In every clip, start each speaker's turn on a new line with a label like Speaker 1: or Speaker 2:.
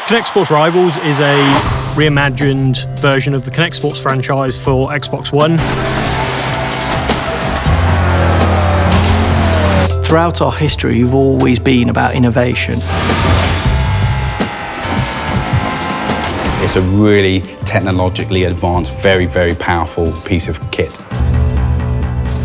Speaker 1: Kinect Sports Rivals is a reimagined version of the Kinect Sports franchise for Xbox One.
Speaker 2: Throughout our history, we've always been about innovation.
Speaker 3: It's a really technologically advanced, very, very powerful piece of kit.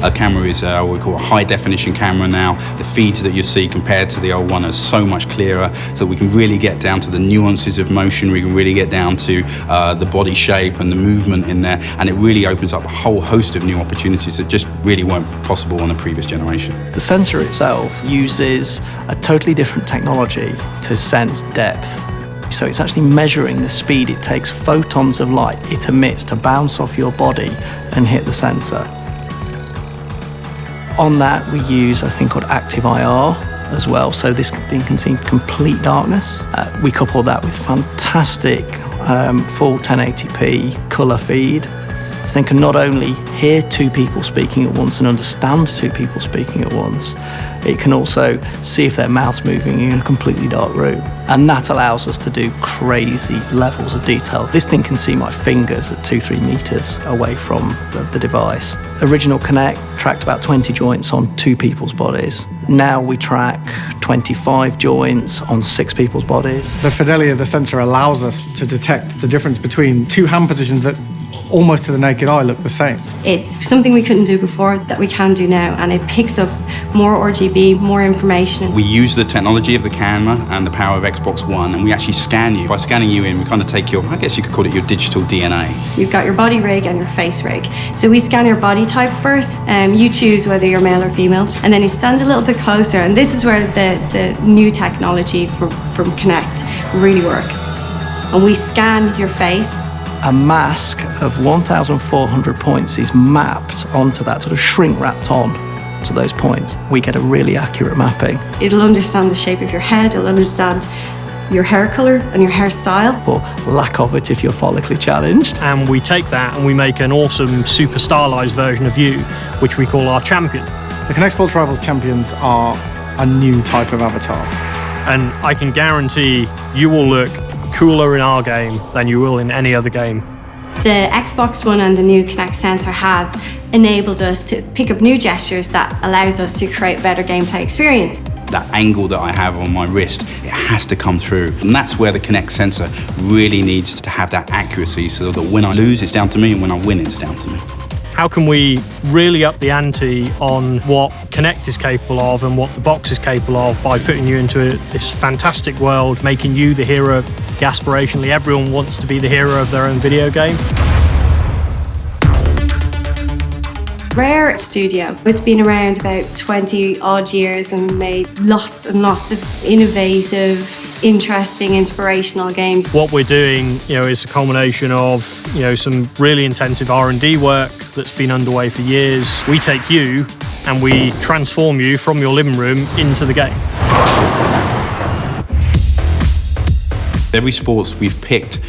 Speaker 3: A camera is what we call a high-definition camera now. The feeds that you see compared to the old one are so much clearer, so we can really get down to the nuances of motion. We can really get down to the body shape and the movement in there, and it really opens up a whole host of new opportunities that just really weren't possible on the previous generation.
Speaker 2: The sensor itself uses a totally different technology to sense depth. So it's actually measuring the speed it takes photons of light it emits to bounce off your body and hit the sensor. On that, we use a thing called active IR as well, so this thing can see complete darkness. We couple that with fantastic full 1080p colour feed. This thing can not only hear two people speaking at once and understand two people speaking at once, it can also see if their mouth's moving in a completely dark room. And that allows us to do crazy levels of detail. This thing can see my fingers at 2-3 meters away from the device. Original Kinect tracked about 20 joints on 2 people's bodies. Now we track 25 joints on 6 people's bodies.
Speaker 4: The fidelity of the sensor allows us to detect the difference between 2 hand positions that almost to the naked eye look the same.
Speaker 5: It's something we couldn't do before that we can do now, and it picks up more RGB, more information.
Speaker 3: We use the technology of the camera and the power of Xbox One, and we actually scan you. By scanning you in, we kind of take your, I guess you could call it your digital DNA.
Speaker 5: You've got your body rig and your face rig. So we scan your body type first, you choose whether you're male or female, and then you stand a little bit closer, and this is where the new technology from Kinect really works. And we scan your face.
Speaker 2: A mask of 1,400 points is mapped onto that, sort of shrink wrapped on to those points. We get a really accurate mapping.
Speaker 5: It'll understand the shape of your head, it'll understand your hair colour and your hairstyle.
Speaker 2: Or lack of it if you're follically challenged.
Speaker 1: And we take that and we make an awesome super stylized version of you, which we call our champion.
Speaker 4: The Kinect Sports Rivals champions are a new type of avatar.
Speaker 1: And I can guarantee you will look cooler in our game than you will in any other game.
Speaker 5: The Xbox One and the new Kinect sensor has enabled us to pick up new gestures that allows us to create better gameplay experience.
Speaker 3: That angle that I have on my wrist, it has to come through. And that's where the Kinect sensor really needs to have that accuracy so that when I lose, it's down to me, and when I win, it's down to me.
Speaker 1: How can we really up the ante on what Kinect is capable of and what the box is capable of by putting you into this fantastic world, making you the hero? Aspirationally, everyone wants to be the hero of their own video game.
Speaker 5: Rare Studio. It's been around about 20 odd years and made lots and lots of innovative, interesting, inspirational games.
Speaker 1: What we're doing, is a combination of, some really intensive R&D work that's been underway for years. We take you and we transform you from your living room into the game.
Speaker 3: Every sports we've picked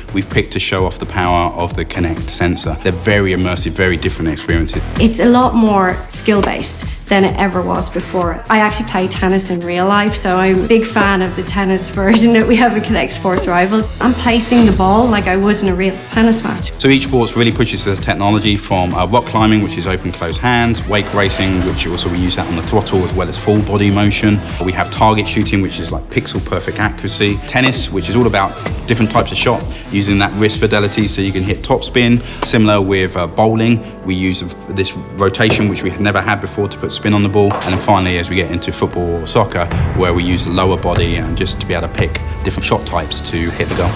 Speaker 3: to show off the power of the Kinect sensor. They're very immersive, very different experiences.
Speaker 5: It's a lot more skill-based than it ever was before. I actually play tennis in real life, so I'm a big fan of the tennis version that we have in Kinect Sports Rivals. I'm placing the ball like I would in a real tennis match.
Speaker 3: So each sports really pushes the technology from rock climbing, which is open, closed hands, wake racing, which also we use that on the throttle as well as full body motion. We have target shooting, which is like pixel perfect accuracy. Tennis, which is all about different types of shot, using that wrist fidelity so you can hit top spin. Similar with bowling, we use this rotation, which we had never had before, to put spin on the ball. And then finally, as we get into football or soccer, where we use the lower body and just to be able to pick different shot types to hit the goal.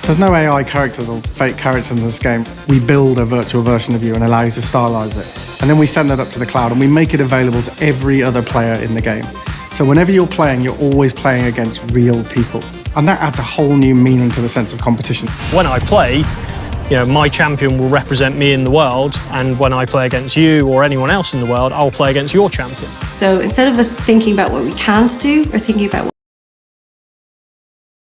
Speaker 4: There's no AI characters or fake characters in this game. We build a virtual version of you and allow you to stylize it. And then we send that up to the cloud and we make it available to every other player in the game. So whenever you're playing, you're always playing against real people. And that adds a whole new meaning to the sense of competition.
Speaker 1: When I play, my champion will represent me in the world, and when I play against you or anyone else in the world, I'll play against your champion.
Speaker 5: So instead of us thinking about what we can't do, we're thinking about